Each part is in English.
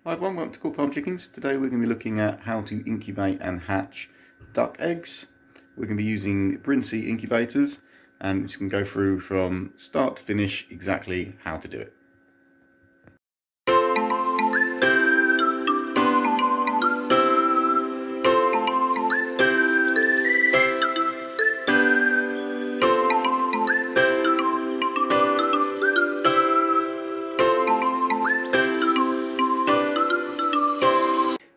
Hi everyone, welcome to Bantam Chickens. Today we're going to be looking at how to incubate and hatch duck eggs. We're going to be using Brinsea incubators and we're just going to go through from start to finish exactly how to do it.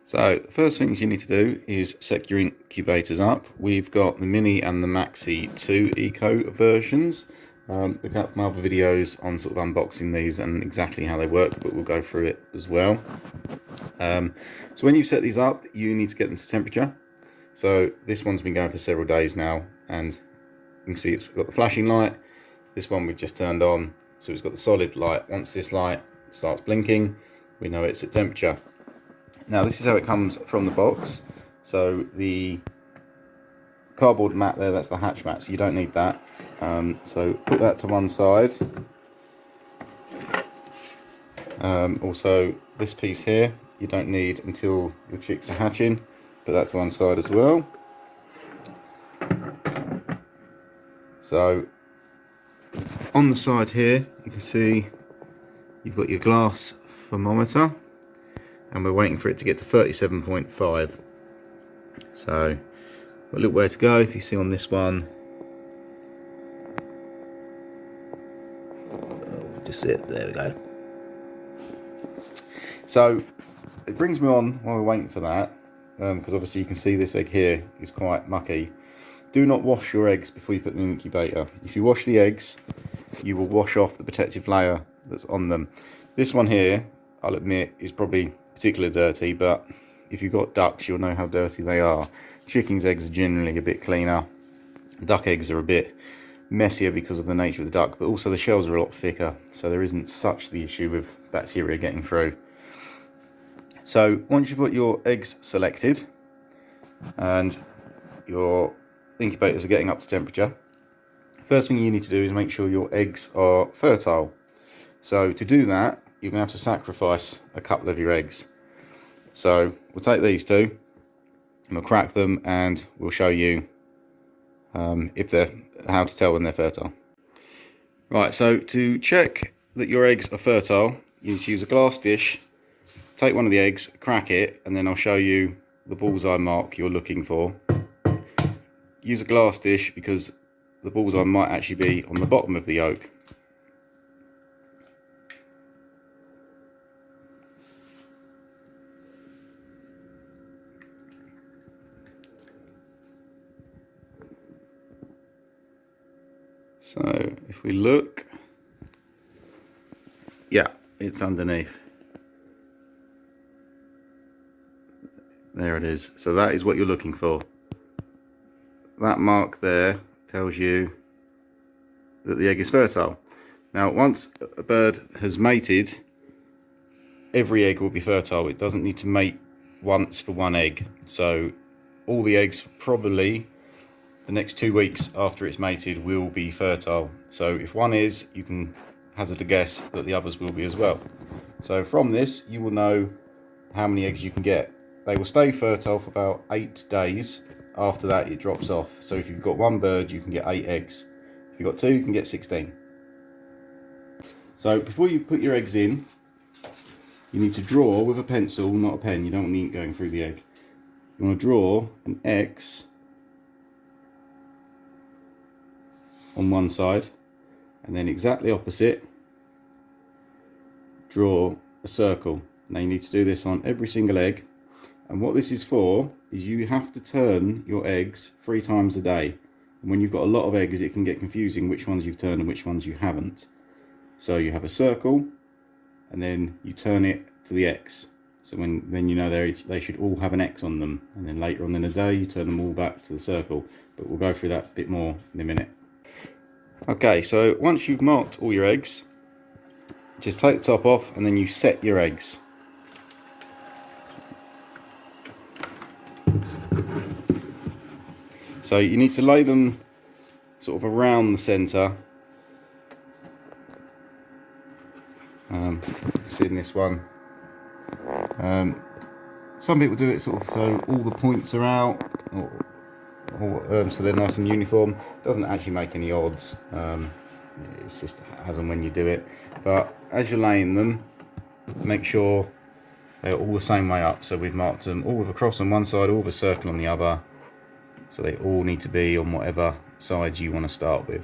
So the first things you need to do is set your incubators up. We've got the Mini and the Maxi 2 Eco versions. Look out for my other videos on sort of unboxing these and exactly how they work, but we'll go through it as well. So when you set these up, you need to get them to temperature. So this one's been going for several days now, and you can see it's got the flashing light. This one we've just turned on, so it's got the solid light. Once this light starts blinking, we know it's at temperature. Now this is how it comes from the box. So the cardboard mat there, that's the hatch mat, so you don't need that. So put that to one side. Also this piece here you don't need until your chicks are hatching. Put that to one side as well. So on the side here you can see you've got your glass thermometer, and we're waiting for it to get to 37.5. So got a little way to go. If you see on this one, just it, there we go. So it brings me on while we're waiting for that, because obviously you can see this egg here is quite mucky. Do not wash your eggs before you put them in the incubator. If you wash the eggs, you will wash off the protective layer that's on them. This one here, I'll admit, is probably particularly dirty, but if you've got ducks, you'll know how dirty they are. Chickens' eggs are generally a bit cleaner. Duck eggs are a bit messier because of the nature of the duck, but also the shells are a lot thicker, so there isn't such the issue with bacteria getting through. So once you've got your eggs selected and your incubators are getting up to temperature, first thing you need to do is make sure your eggs are fertile. So to do that, you're going to have to sacrifice a couple of your eggs. So we'll take these two and we'll crack them, and we'll show you how to tell when they're fertile. Right, so to check that your eggs are fertile, you need to use a glass dish, take one of the eggs, crack it, and then I'll show you the bullseye mark you're looking for. Use a glass dish because the bullseye might actually be on the bottom of the yolk. So if we look, yeah, it's underneath. There it is. So that is what you're looking for. That mark there tells you that the egg is fertile. Now, once a bird has mated, every egg will be fertile. It doesn't need to mate once for one egg. So all the eggs probably the next 2 weeks after it's mated will be fertile. So if one is, you can hazard a guess that the others will be as well. So from this, you will know how many eggs you can get. They will stay fertile for about 8 days. After that, it drops off. So if you've got one bird, you can get 8 eggs. If you've got 2, you can get 16. So before you put your eggs in, you need to draw with a pencil, not a pen. You don't want the ink going through the egg. You want to draw an X on one side, and then exactly opposite, draw a circle. Now you need to do this on every single egg, and what this is for is you have to turn your eggs 3 times a day. And when you've got a lot of eggs, it can get confusing which ones you've turned and which ones you haven't. So you have a circle, and then you turn it to the X. So then you know they should all have an X on them, and then later on in the day you turn them all back to the circle. But we'll go through that a bit more in a minute. Okay, so once you've marked all your eggs, just take the top off and then you set your eggs. So you need to lay them sort of around the centre. See in this one, Some people do it sort of so all the points are out, or so they're nice and uniform. Doesn't actually make any odds. It's just as and when you do it. But as you're laying them, make sure they're all the same way up. So we've marked them all with a cross on one side, all with a circle on the other. So they all need to be on whatever side you want to start with.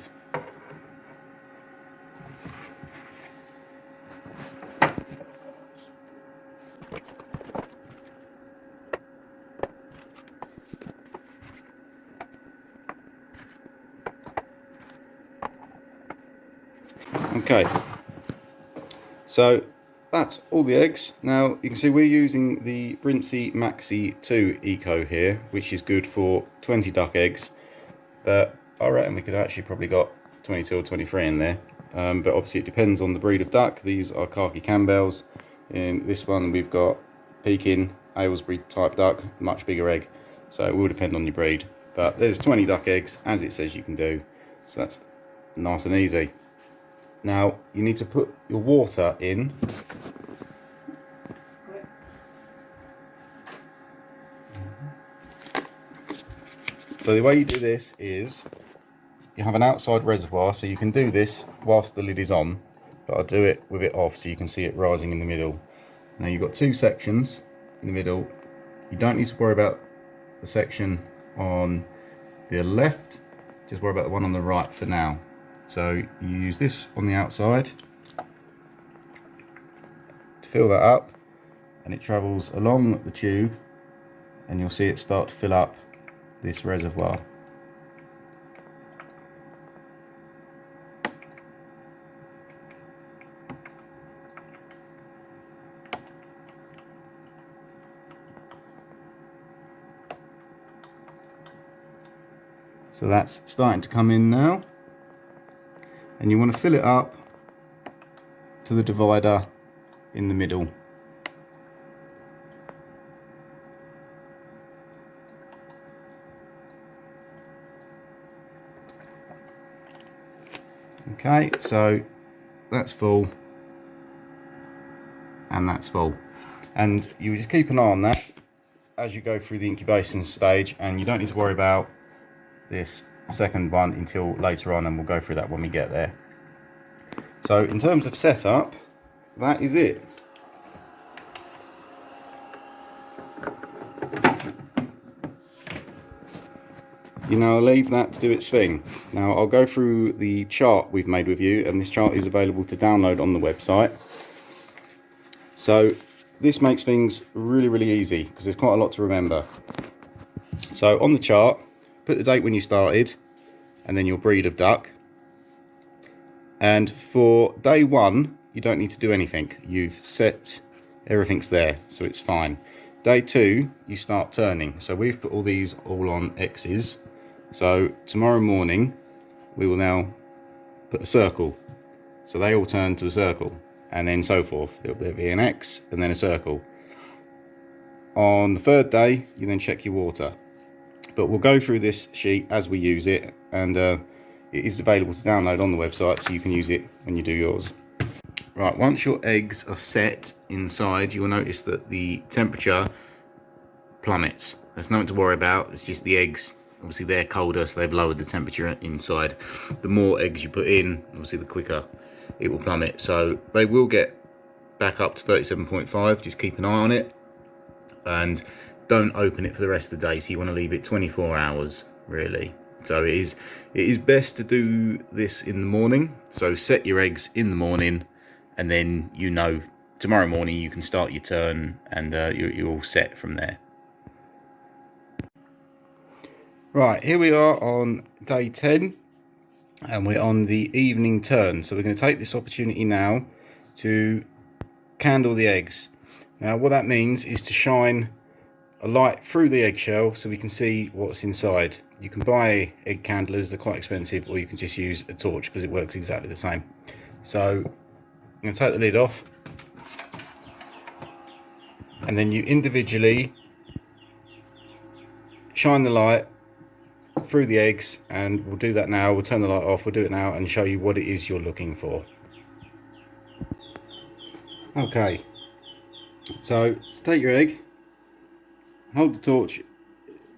Okay, so that's all the eggs. Now you can see we're using the Brinsea Maxi 2 Eco here, which is good for 20 duck eggs, but I reckon we could actually probably got 22 or 23 in there. But obviously it depends on the breed of duck. These are khaki Campbells. In this one we've got Pekin, Aylesbury type duck, much bigger egg. So it will depend on your breed. But there's 20 duck eggs, as it says you can do. So that's nice and easy. Now you need to put your water in. So the way you do this is you have an outside reservoir, so you can do this whilst the lid is on, but I'll do it with it off so you can see it rising in the middle. Now you've got two sections in the middle. You don't need to worry about the section on the left, just worry about the one on the right for now. So you use this on the outside to fill that up, and it travels along the tube, and you'll see it start to fill up this reservoir. So that's starting to come in now, and you want to fill it up to the divider in the middle. Okay, so that's full and that's full, and you just keep an eye on that as you go through the incubation stage, and you don't need to worry about this second one until later on, and we'll go through that when we get there. So in terms of setup, that is it. You now leave that to do its thing. Now I'll go through the chart we've made with you, and this chart is available to download on the website. So this makes things really easy because there's quite a lot to remember. So on the chart, put the date when you started and then your breed of duck. And for day one, you don't need to do anything. You've set, everything's there, so it's fine. Day two, you start turning. So we've put all these all on X's. So tomorrow morning, we will now put a circle. So they all turn to a circle, and then so forth. There'll be an X and then a circle. On the third day, you then check your water. But we'll go through this sheet as we use it, and it is available to download on the website, so you can use it when you do yours. Right, once your eggs are set inside, you will notice that the temperature plummets. There's nothing to worry about, it's just the eggs. Obviously they're colder, so they've lowered the temperature inside. The more eggs you put in, obviously the quicker it will plummet. So they will get back up to 37.5, just keep an eye on it. And don't open it for the rest of the day, so you want to leave it 24 hours really. So it is best to do this in the morning. So set your eggs in the morning, and then you know tomorrow morning you can start your turn, and you're all set from there. Right, here we are on day 10, and we're on the evening turn. So we're going to take this opportunity now to candle the eggs. Now what that means is to shine a light through the eggshell so we can see what's inside. You can buy egg candlers, they're quite expensive, or you can just use a torch because it works exactly the same. So I'm going to take the lid off, and then you individually shine the light through the eggs, and we'll do that now. We'll turn the light off, we'll do it now and show you what it is you're looking for. Okay, So take your egg, hold the torch,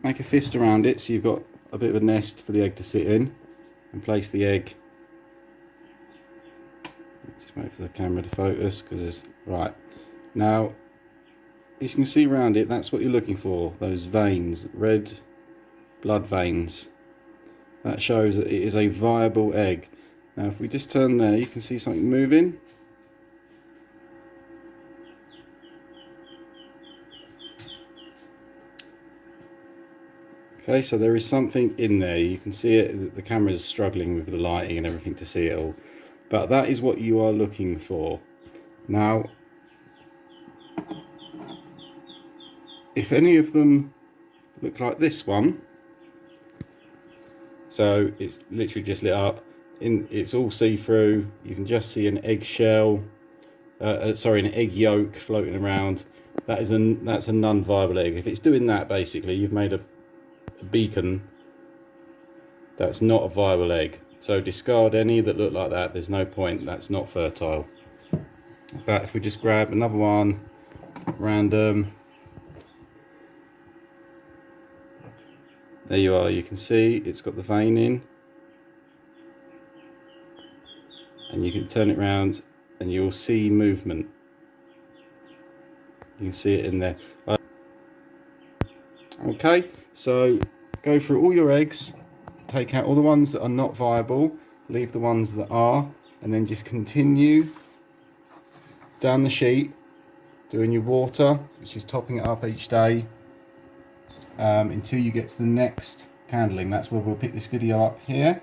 make a fist around it so you've got a bit of a nest for the egg to sit in, and place the egg. Just wait for the camera to focus because it's right. Now, as you can see around it, that's what you're looking for, those veins, red blood veins. That shows that it is a viable egg. Now if we just turn there, you can see something moving. Okay, so there is something in there. You can see it, the camera is struggling with the lighting and everything to see it all. But that is what you are looking for. Now, if any of them look like this one, so it's literally just lit up, it's all see-through, you can just see an eggshell, an egg yolk floating around, that's a non-viable egg. If it's doing that, basically you've made a beacon that's not a viable egg. So discard any that look like that, there's no point, that's not fertile. But if we just grab another one, random, there you are, you can see it's got the vein in, and you can turn it around and you'll see movement. You can see it in there. Okay, so go through all your eggs, take out all the ones that are not viable, leave the ones that are, and then just continue down the sheet doing your water, which is topping it up each day, until you get to the next candling. That's where we'll pick this video up here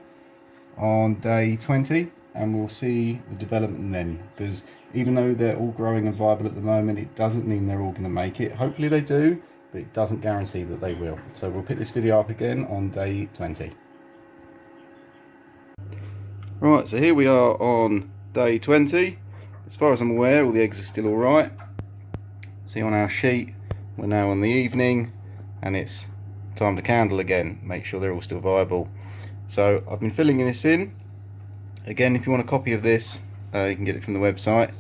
on day 20, and we'll see the development then, because even though they're all growing and viable at the moment, it doesn't mean they're all going to make it. Hopefully they do, but it doesn't guarantee that they will. So we'll pick this video up again on day 20. Right, so here we are on day 20. As far as I'm aware, all the eggs are still all right. See on our sheet, we're now on the evening, and it's time to candle again. Make sure they're all still viable. So I've been filling this in. Again, if you want a copy of this, you can get it from the website.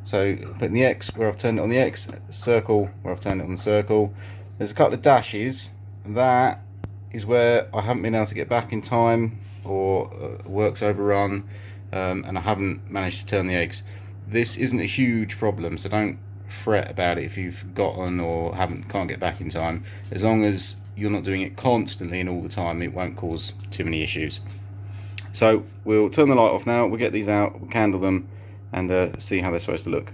So putting the X where I've turned it on the X, circle where I've turned it on the circle. There's a couple of dashes. That is where I haven't been able to get back in time, or work's overrun, and I haven't managed to turn the eggs. This isn't a huge problem, so don't fret about it if you've forgotten or can't get back in time. As long as you're not doing it constantly and all the time, it won't cause too many issues. So we'll turn the light off now, we'll get these out, we'll candle them, and see how they're supposed to look.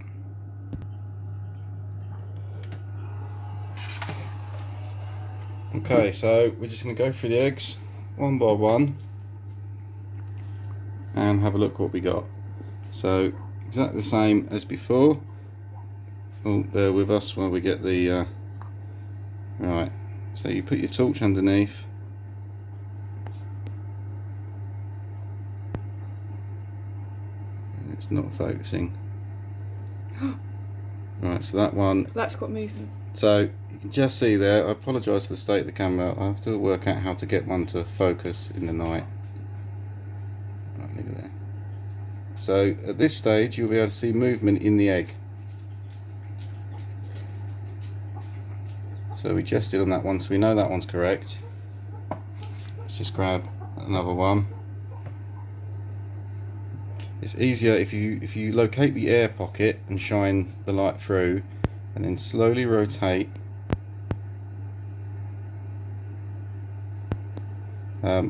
Okay, so we're just going to go through the eggs one by one and have a look what we got. So exactly the same as before. Oh, bear with us while we get the right. So you put your torch underneath, it's not focusing. Right, so that one, that's got movement. So you can just see there, I apologise for the state of the camera, I have to work out how to get one to focus in the night. Right, leave it there. So at this stage you'll be able to see movement in the egg. So we just did on that one, so we know that one's correct. Let's just grab another one. It's easier if you locate the air pocket and shine the light through, and then slowly rotate.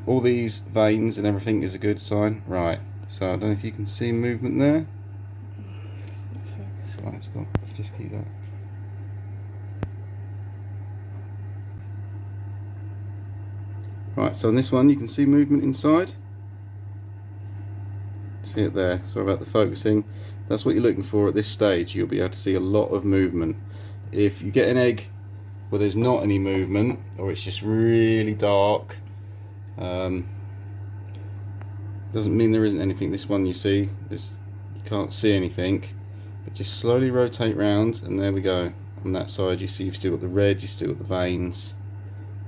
All these veins and everything is a good sign. Right, so I don't know if you can see movement there. So let's just keep that. Right, so on this one you can see movement inside. See it there, sorry about the focusing. That's what you're looking for at this stage. You'll be able to see a lot of movement. If you get an egg where there's not any movement, or it's just really dark, doesn't mean there isn't anything. This one you see, you can't see anything, but just slowly rotate round, and there we go. On that side you see you've still got the red, you've still got the veins.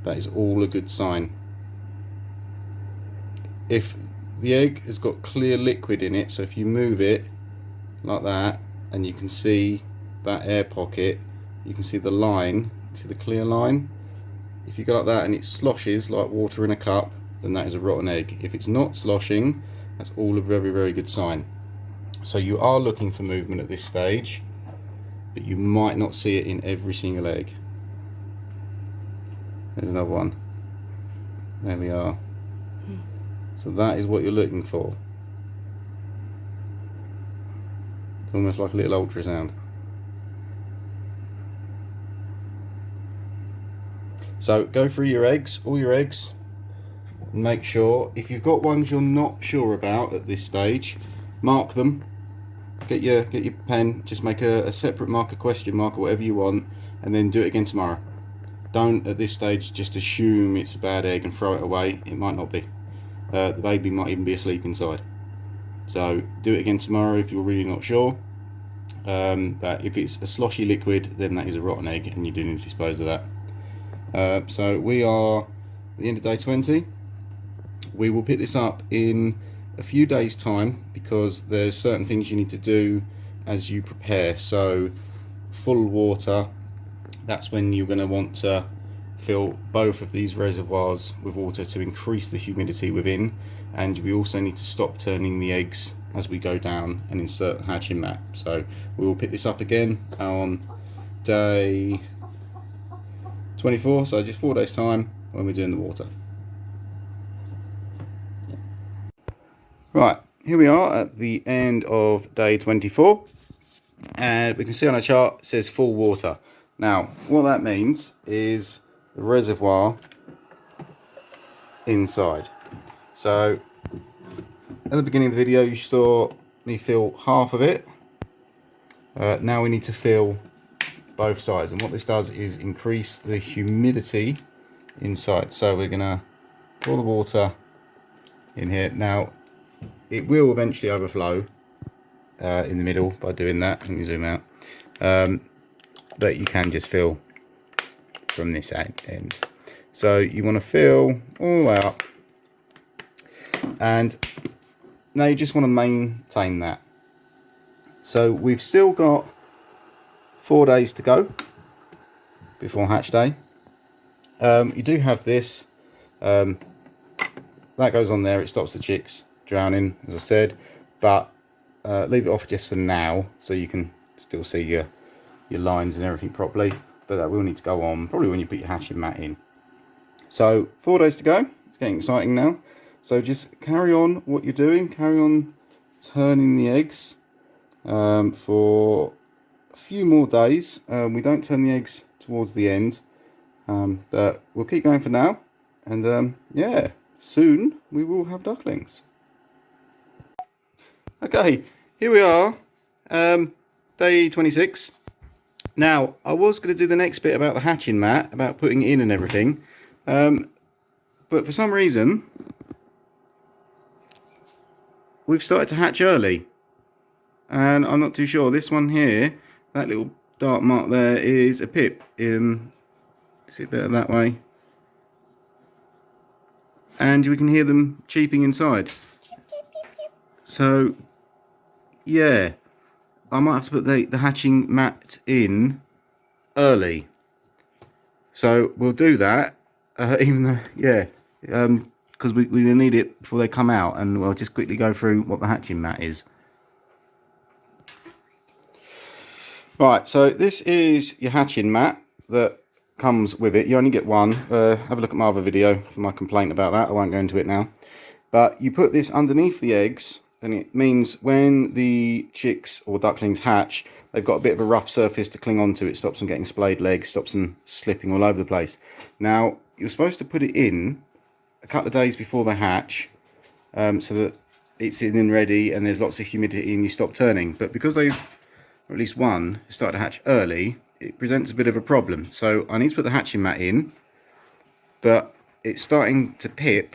That is all a good sign. If the egg has got clear liquid in it, so if you move it like that, and you can see that air pocket, you can see the line, see the clear line. If you go like that and it sloshes like water in a cup, then that is a rotten egg. If it's not sloshing, that's all a very, very good sign. So you are looking for movement at this stage, but you might not see it in every single egg. There's another one. There we are. So that is what you're looking for. It's almost like a little ultrasound. So go through your eggs, all your eggs. Make sure, if you've got ones you're not sure about at this stage, mark them. Get your pen, just make a separate mark, a question mark, or whatever you want, and then do it again tomorrow. Don't at this stage just assume it's a bad egg and throw it away. It might not be. The baby might even be asleep inside. So do it again tomorrow if you're really not sure. But if it's a sloshy liquid, then that is a rotten egg and you do need to dispose of that. So we are at the end of day 20. We will pick this up in a few days time because there's certain things you need to do as you prepare. So full water, that's when you're going to want to fill both of these reservoirs with water to increase the humidity within, and we also need to stop turning the eggs as we go down and insert the hatching mat. So we will pick this up again on day 24, so just 4 days time when we're doing the water. Right, here we are at the end of day 24, and we can see on our chart it says full water. Now what that means is the reservoir inside. So at the beginning of the video you saw me fill half of it. Now we need to fill both sides, and what this does is increase the humidity inside. So we're gonna pour the water in here. Now it will eventually overflow in the middle by doing that. Let me zoom out. But you can just fill from this end. So you want to fill all the way up, and now you just want to maintain that. So we've still got 4 days to go before hatch day. You do have this that goes on there, it stops the chicks drowning, as I said, but leave it off just for now so you can still see your lines and everything properly. But that will need to go on probably when you put your hatching mat in. So 4 days to go. It's getting exciting now. So just carry on what you're doing. Carry on turning the eggs for a few more days. We don't turn the eggs towards the end, but we'll keep going for now. And yeah, soon we will have ducklings. Okay, here we are, day 26. Now, I was going to do the next bit about the hatching mat, about putting it in and everything, but for some reason, we've started to hatch early, and I'm not too sure. This one here, that little dark mark there, is a pip. See it better that way, and we can hear them cheeping inside. So, yeah. I might have to put the hatching mat in early. So we'll do that, even though, yeah, because we're going to need it before they come out, and we'll just quickly go through what the hatching mat is. Right, so this is your hatching mat that comes with it. You only get one. Have a look at my other video for my complaint about that. I won't go into it now. But you put this underneath the eggs, and it means when the chicks or ducklings hatch, they've got a bit of a rough surface to cling onto. It stops them getting splayed legs, stops them slipping all over the place. Now, you're supposed to put it in a couple of days before they hatch, so that it's in and ready and there's lots of humidity and you stop turning. But because they've, or at least one, started to hatch early, it presents a bit of a problem. So I need to put the hatching mat in, but it's starting to pip,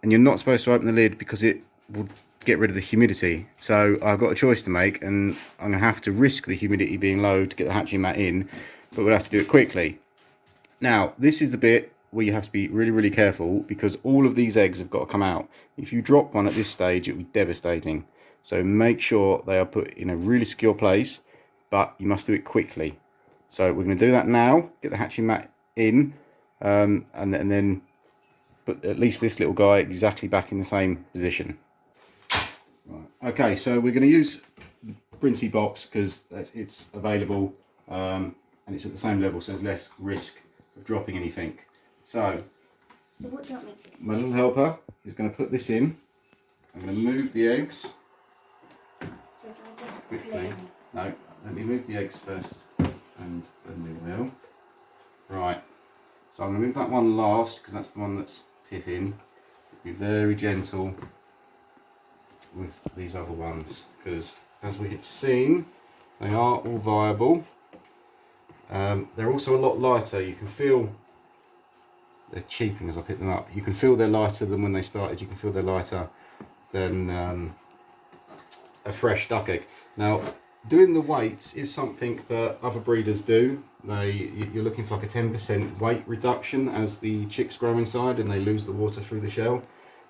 and you're not supposed to open the lid because it will get rid of the humidity. So I've got a choice to make, and I'm going to have to risk the humidity being low to get the hatching mat in, but we'll have to do it quickly. Now, this is the bit where you have to be really, really careful, because all of these eggs have got to come out. If you drop one at this stage, it will be devastating. So make sure they are put in a really secure place, but you must do it quickly. So we're going to do that now, get the hatching mat in, and then put at least this little guy exactly back in the same position. Right. Okay, so we're going to use the Brinsea box because it's available and it's at the same level, so there's less risk of dropping anything. So what do you want me to do? My little helper is going to put this in. I'm going to move the eggs. So do I just Quickly. No, let me move the eggs first and then we will. Right, so I'm going to move that one last because that's the one that's pipping. Be very gentle with these other ones because, as we have seen, they are all viable. They're also a lot lighter. You can feel they're cheeping as I pick them up. You can feel they're lighter than when they started. You can feel they're lighter than a fresh duck egg. Now, doing the weights is something that other breeders do. You're looking for like a 10% weight reduction as the chicks grow inside and they lose the water through the shell.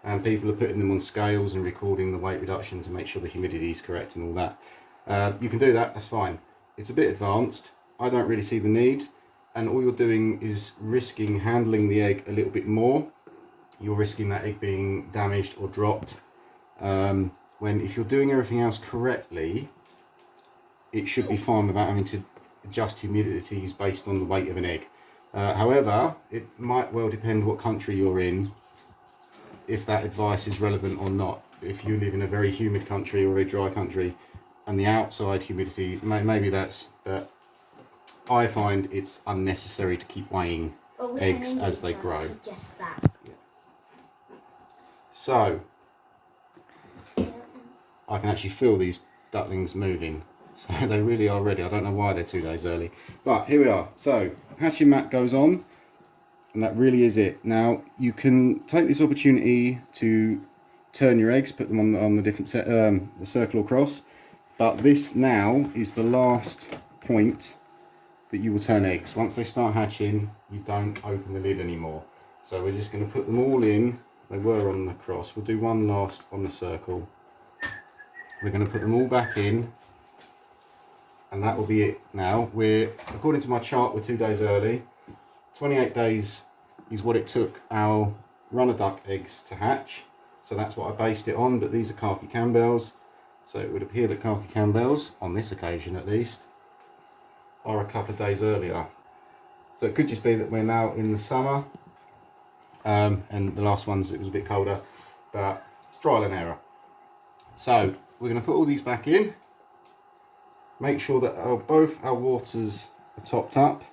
And people are putting them on scales and recording the weight reduction to make sure the humidity is correct and all that. You can do that, that's fine. It's a bit advanced. I don't really see the need. And all you're doing is risking handling the egg a little bit more. You're risking that egg being damaged or dropped. When if you're doing everything else correctly, it should be fine without having to adjust humidities based on the weight of an egg. However, it might well depend what country you're in, if that advice is relevant or not. If you live in a very humid country or a very dry country and the outside humidity, maybe that's, but I find it's unnecessary to keep weighing eggs as they grow. So I can actually feel these ducklings moving, so they really are ready. I don't know why they're 2 days early, but here we are. So hatching mat goes on, and that really is it. Now you can take this opportunity to turn your eggs, put them on the different set, the circle or cross, but this now is the last point that you will turn eggs. Once they start hatching, you don't open the lid anymore. So we're just going to put them all in. They were on the cross. We'll do one last on the circle. We're going to put them all back in, and that will be it. Now according to my chart, we're 2 days early. 28 days is what it took our runner duck eggs to hatch, so that's what I based it on. But these are khaki Campbells, so it would appear that khaki Campbells, on this occasion at least, are a couple of days earlier. So it could just be that we're now in the summer, and the last ones it was a bit colder, but it's trial and error. So we're going to put all these back in, make sure that both our waters are topped up,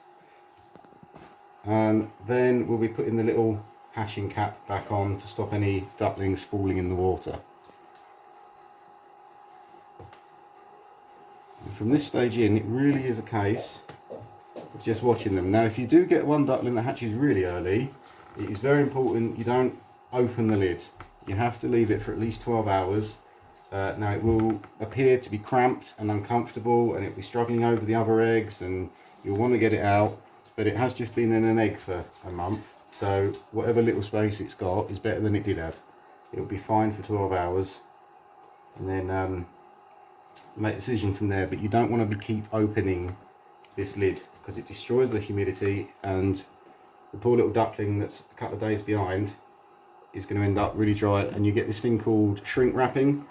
and then we'll be putting the little hatching cap back on to stop any ducklings falling in the water. And from this stage in, it really is a case of just watching them. Now if you do get one duckling that hatches really early, it is very important you don't open the lid. You have to leave it for at least 12 hours. Now it will appear to be cramped and uncomfortable, and it'll be struggling over the other eggs, and you'll want to get it out, but it has just been in an egg for a month, so whatever little space it's got is better than it did have. It'll be fine for 12 hours, and then make a decision from there. But you don't want to keep opening this lid because it destroys the humidity, and the poor little duckling that's a couple of days behind is going to end up really dry, and you get this thing called shrink wrapping,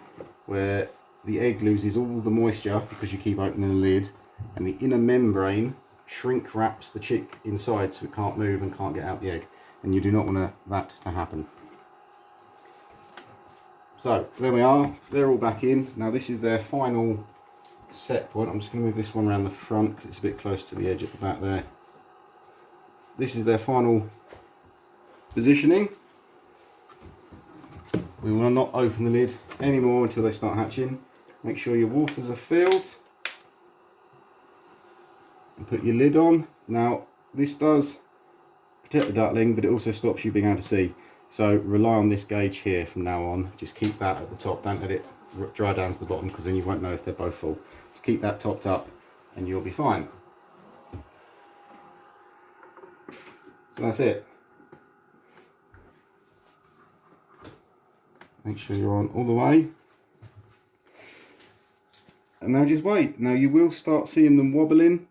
where the egg loses all the moisture because you keep opening the lid, and the inner membrane shrink wraps the chick inside so it can't move and can't get out the egg, and you do not want that to happen. So there we are, they're all back in. Now this is their final set point. I'm just going to move this one around the front because it's a bit close to the edge at the back there. This is their final positioning. We will not open the lid anymore until they start hatching. Make sure your waters are filled and put your lid on. Now this does protect the duckling, but it also stops you being able to see, so rely on this gauge here from now on. Just keep that at the top, don't let it dry down to the bottom because then you won't know if they're both full. Just keep that topped up and you'll be fine. So that's it. Make sure you're on all the way. And now just wait. Now you will start seeing them wobbling.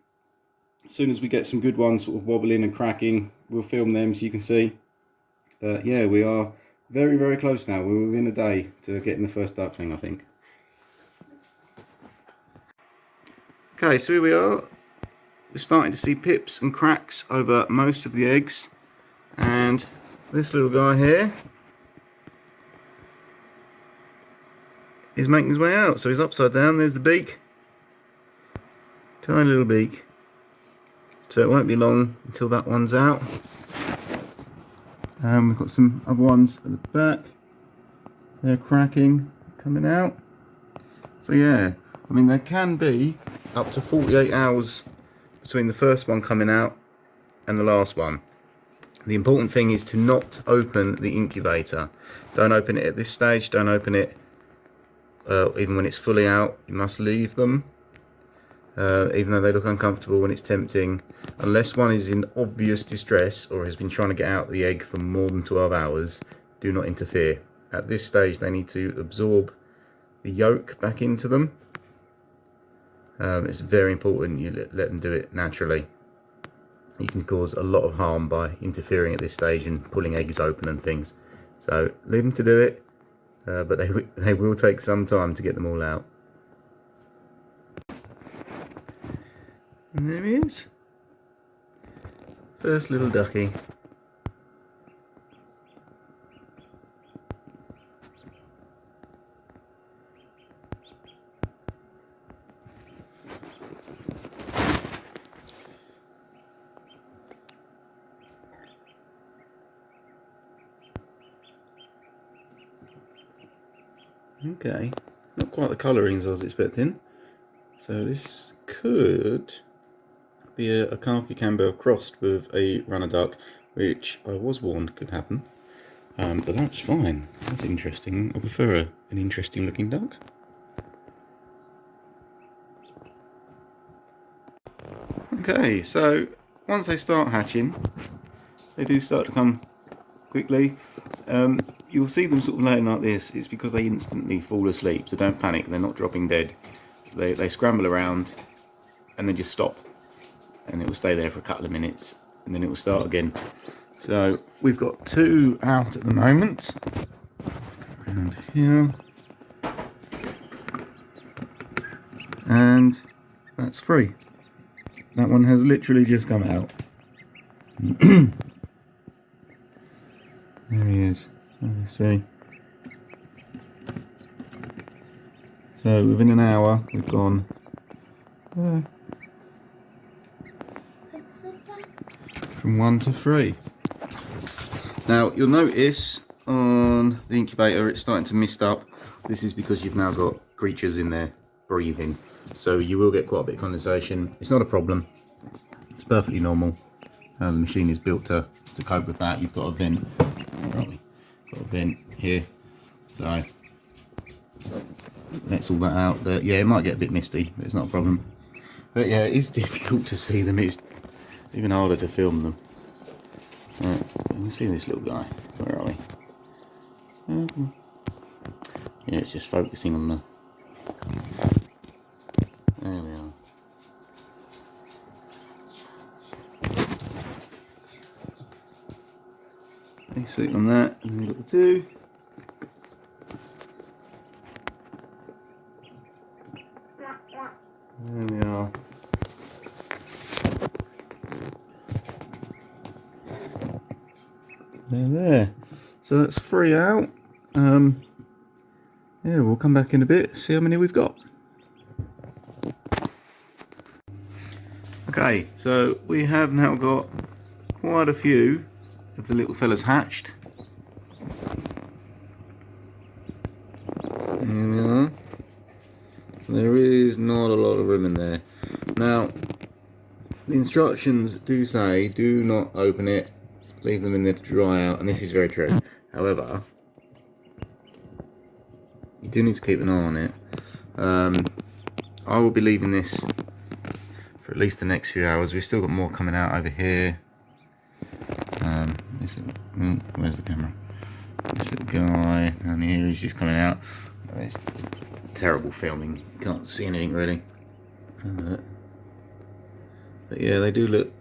As soon as we get some good ones sort of wobbling and cracking, we'll film them so you can see. But yeah, we are very, very close now. We're within a day to getting the first duckling, I think. Okay, so here we are. We're starting to see pips and cracks over most of the eggs. And this little guy here is making his way out. So he's upside down. There's the beak. Tiny little beak. So it won't be long until that one's out. We've got some other ones at the back. They're cracking, coming out. So yeah, I mean there can be up to 48 hours between the first one coming out and the last one. The important thing is to not open the incubator. Don't open it at this stage, don't open it even when it's fully out. You must leave them. Even though they look uncomfortable when it's tempting, unless one is in obvious distress or has been trying to get out the egg for more than 12 hours, do not interfere. At this stage they need to absorb the yolk back into them. It's very important you let them do it naturally. You can cause a lot of harm by interfering at this stage and pulling eggs open and things. So leave them to do it, but they will take some time to get them all out. And there he is. First little ducky. Okay, not quite the colourings I was expecting. So this could be a khaki Campbell crossed with a runner duck, which I was warned could happen. But that's fine. That's interesting. I prefer an interesting looking duck. Okay, so once they start hatching, they do start to come quickly. You'll see them sort of laying like this. It's because they instantly fall asleep, so don't panic. They're not dropping dead. They scramble around and then just stop, and it will stay there for a couple of minutes and then it will start again. So we've got 2 out at the moment. Around here. And that's 3. That one has literally just come out. There he is. Let me see. So within an hour we've gone from 1 to 3. Now you'll notice on the incubator it's starting to mist up. This is because you've now got creatures in there breathing, so you will get quite a bit of condensation. It's not a problem, it's perfectly normal. The machine is built to cope with that. You've got a vent. Where are we? Got a vent here, so lets all that out. But yeah, it might get a bit misty, but it's not a problem. But yeah, it's difficult to see them. It's even harder to film them. You can see this little guy. Where are we? Yeah, it's just focusing on the... There we are. You sleep on that, and then we've got the 2. There we are. They're there. So that's 3 out. Yeah, we'll come back in a bit, see how many we've got. Okay, so we have now got quite a few of the little fellas hatched. Here we are. There is not a lot of room in there. Now, the instructions do say do not open it, leave them in there to dry out, and this is very true. However, you do need to keep an eye on it. I will be leaving this for at least the next few hours. We've still got more coming out over here. Where's the camera? This little guy down here, he's just coming out. It's terrible filming. Can't see anything really. But yeah, they do look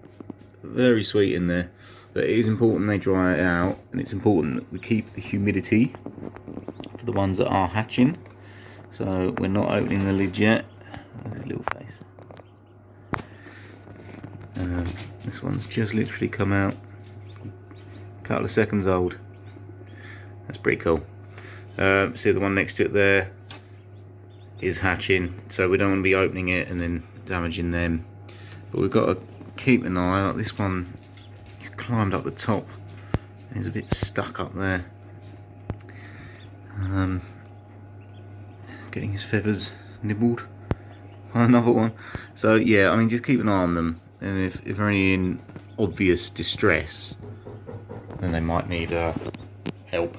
very sweet in there. But it is important they dry it out, and it's important that we keep the humidity for the ones that are hatching. So we're not opening the lid yet. There's his little face. This one's just literally come out, a couple of seconds old. That's pretty cool. See the one next to it there is hatching, so we don't want to be opening it and then damaging them. But we've got to keep an eye. Like this one, he's climbed up the top. He's a bit stuck up there. Getting his feathers nibbled on another one. So yeah, I mean, just keep an eye on them, and if they're any in obvious distress, then they might need help.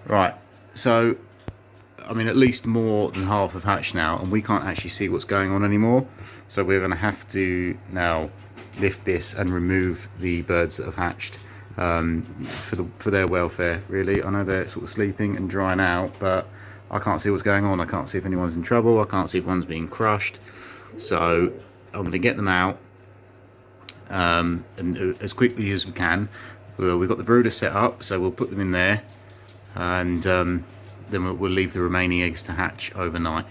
Right, so I mean, at least more than half have hatched now, and we can't actually see what's going on anymore. So we're going to have to now lift this and remove the birds that have hatched for their welfare, really. I know they're sort of sleeping and drying out, but I can't see what's going on. I can't see if anyone's in trouble. I can't see if one's being crushed. So I'm going to get them out and as quickly as we can. We've got the brooder set up, so we'll put them in there, and then we'll leave the remaining eggs to hatch overnight.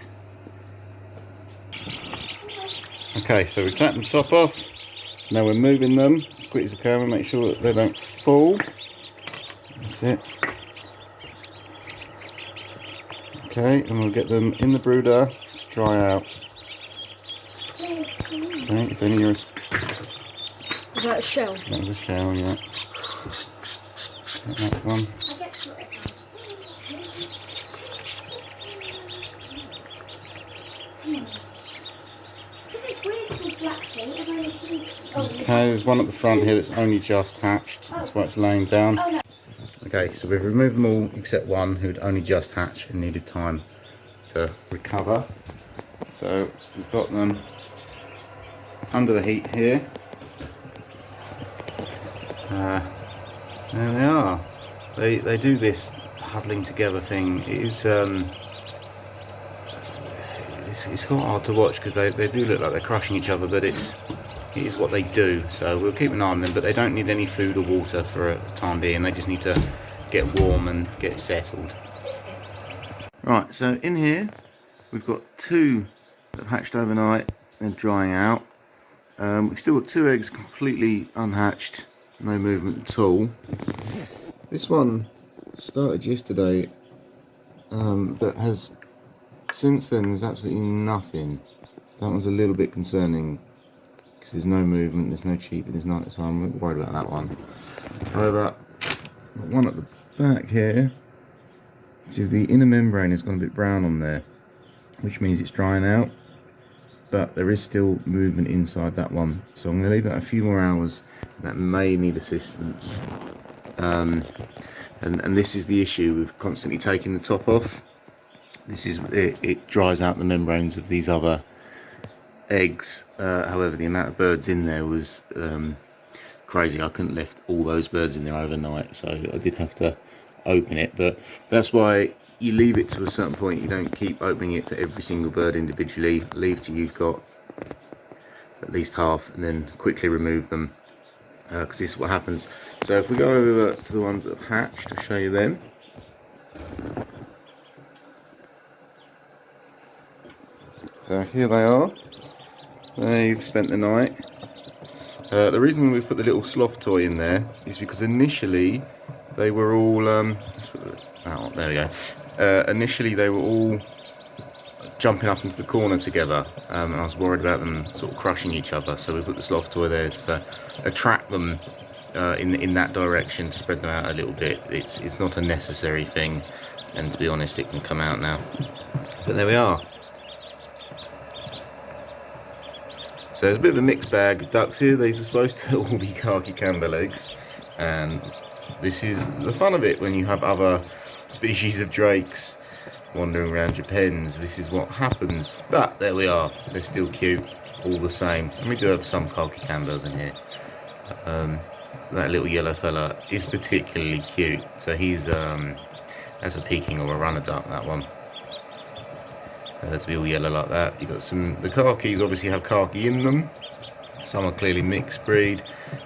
Okay, so we've taken the top off. Now we're moving them as quick as we can and make sure that they don't fall. That's it. Okay, and we'll get them in the brooder to dry out. Okay, if any are... Was that a shell? That was a shell, yeah. That one. I get to it. It's weird with black feet. I've only seen... Okay, there's one at the front here that's only just hatched. That's why it's laying down. Oh, no. Okay, so we've removed them all except one who'd only just hatched and needed time to recover. So we've got them under the heat here. There they are. They do this huddling together thing. It is it's quite hard to watch because they do look like they're crushing each other, but it is what they do. So we'll keep an eye on them, but they don't need any food or water for the time being. They just need to get warm and get settled. Right, so in here we've got two that have hatched overnight and drying out. We've still got two eggs completely unhatched, no movement at all. This one started yesterday, but has since then there's absolutely nothing. That one's a little bit concerning because there's no movement, there's no cheeping, there's not, so I'm worried about that one. However, got one at the back here. See, the inner membrane has gone a bit brown on there, which means it's drying out, but there is still movement inside that one. So I'm going to leave that a few more hours. That may need assistance. And this is the issue with constantly taking the top off. This is it dries out the membranes of these other eggs. However, the amount of birds in there was crazy. I couldn't lift all those birds in there overnight, so I did have to open it. But that's why you leave it to a certain point. You don't keep opening it for every single bird individually. Leave till you've got at least half, and then quickly remove them, because this is what happens. So if we go over to the ones that have hatched, I'll show you them. So here they are. They've spent the night. The reason we put the little sloth toy in there is because initially they were all there we go. Initially they were all jumping up into the corner together, and I was worried about them sort of crushing each other, so we put the sloth toy there to attract them in that direction, to spread them out a little bit. It's not a necessary thing, and to be honest, it can come out now. But there we are. So there's a bit of a mixed bag of ducks here. These are supposed to all be khaki camber eggs, and this is the fun of it when you have other species of drakes wandering around your pens. This is what happens. But there we are. They're still cute all the same. And we do have some khaki cambers in here. that little yellow fella is particularly cute. So he's that's a Peking or a runner duck, that one. To be all yellow like that. You got the khakis obviously have khaki in them. Some are clearly mixed breed.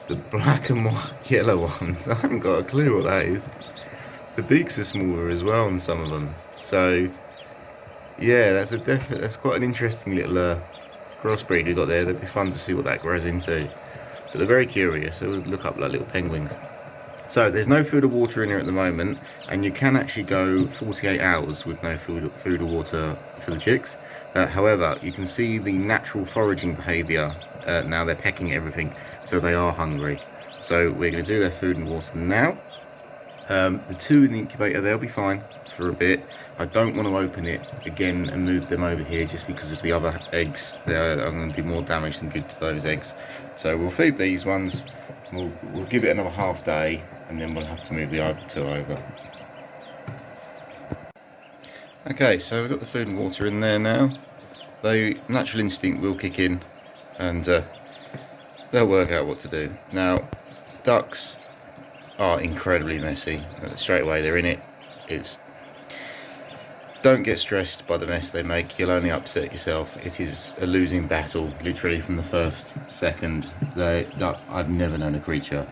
The black and white yellow ones, I haven't got a clue what that is. The beaks are smaller as well on some of them. So yeah, that's quite an interesting little crossbreed we've got there. That'd be fun to see what that grows into. But they're very curious, so we'll look up like little penguins. So there's no food or water in here at the moment, and you can actually go 48 hours with no food or water for the chicks. However, you can see the natural foraging behaviour. Now they're pecking everything, so they are hungry. So we're going to do their food and water now. The two in the incubator, they'll be fine for a bit. I don't want to open it again and move them over here just because of the other eggs. I'm going to do more damage than good to those eggs. So we'll feed these ones. We'll give it another half day, and then we'll have to move the other two over. Okay, so we've got the food and water in there now. The natural instinct will kick in, and they'll work out what to do. Now, ducks are incredibly messy. Straight away they're in it. Don't get stressed by the mess they make. You'll only upset yourself. It is a losing battle, literally from the first second. I've never known a creature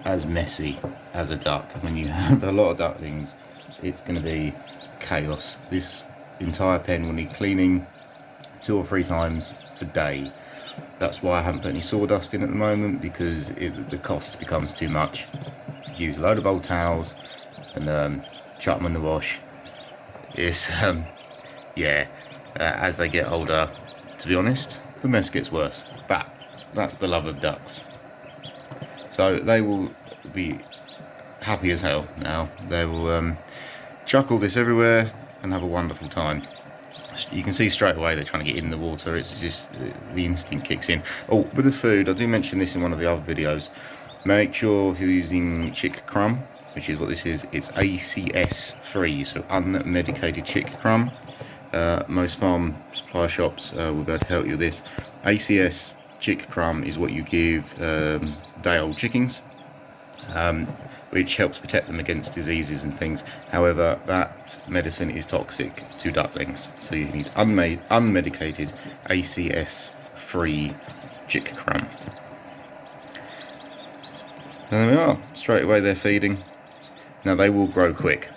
as messy as a duck. When you have a lot of ducklings, it's going to be chaos. This entire pen will need cleaning 2 or 3 times a day. That's why I haven't put any sawdust in at the moment, because the cost becomes too much. Use a load of old towels and chuck them in the wash. It's as they get older, to be honest, the mess gets worse, but that's the love of ducks. So they will be happy as hell now. They will chuck all this everywhere and have a wonderful time. You can see straight away they're trying to get in the water. It's just the instinct kicks in. Oh, with the food, I do mention this in one of the other videos. Make sure you're using chick crumb, which is what this is. It's ACS free, so unmedicated chick crumb. Most farm supply shops will be able to help you with this. ACS chick crumb is what you give day-old chickens, which helps protect them against diseases and things. However, that medicine is toxic to ducklings, so you need unmedicated ACS free chick crumb. And there we are. Straight away they're feeding. Now they will grow quick,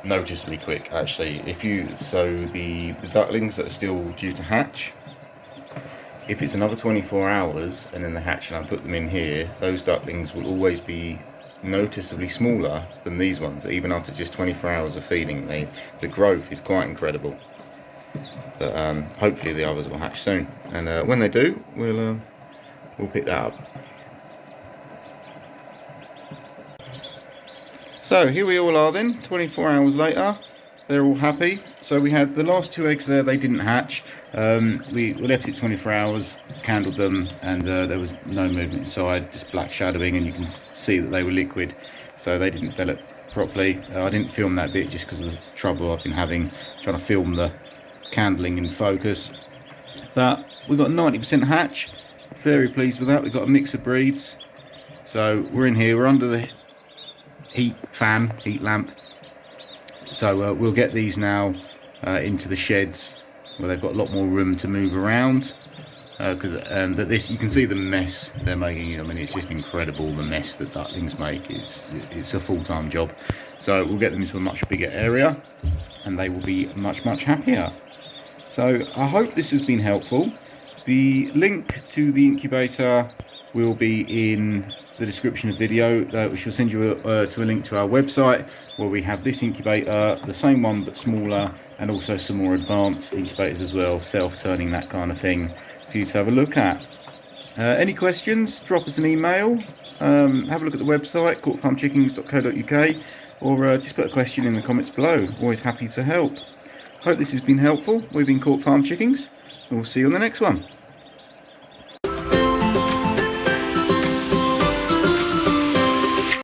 noticeably quick actually. The ducklings that are still due to hatch, if it's another 24 hours and then they hatch and I put them in here, those ducklings will always be noticeably smaller than these ones, even after just 24 hours of feeding. The growth is quite incredible. But hopefully the others will hatch soon, and when they do, we'll pick that up. So here we all are then, 24 hours later. They're all happy. So we had the last 2 eggs there, they didn't hatch. We left it 24 hours, candled them, and there was no movement inside, just black shadowing, and you can see that they were liquid, so they didn't develop properly. I didn't film that bit just because of the trouble I've been having trying to film the candling in focus. But we got 90% hatch, very pleased with that. We've got a mix of breeds. So we're in here, we're under the heat lamp. So we'll get these now into the sheds where they've got a lot more room to move around, but this, you can see the mess they're making. I mean, it's just incredible, the mess that ducklings make. It's a full-time job. So we'll get them into a much bigger area and they will be much happier. So I hope this has been helpful. The link to the incubator will be in the description of the video, which will send you to a link to our website where we have this incubator, the same one but smaller, and also some more advanced incubators as well, self-turning, that kind of thing, for you to have a look at. Any questions, drop us an email, have a look at the website, courtfarmchickens.co.uk, or just put a question in the comments below. Always happy to help. Hope this has been helpful. We've been Court Farm Chickens, and we'll see you on the next one.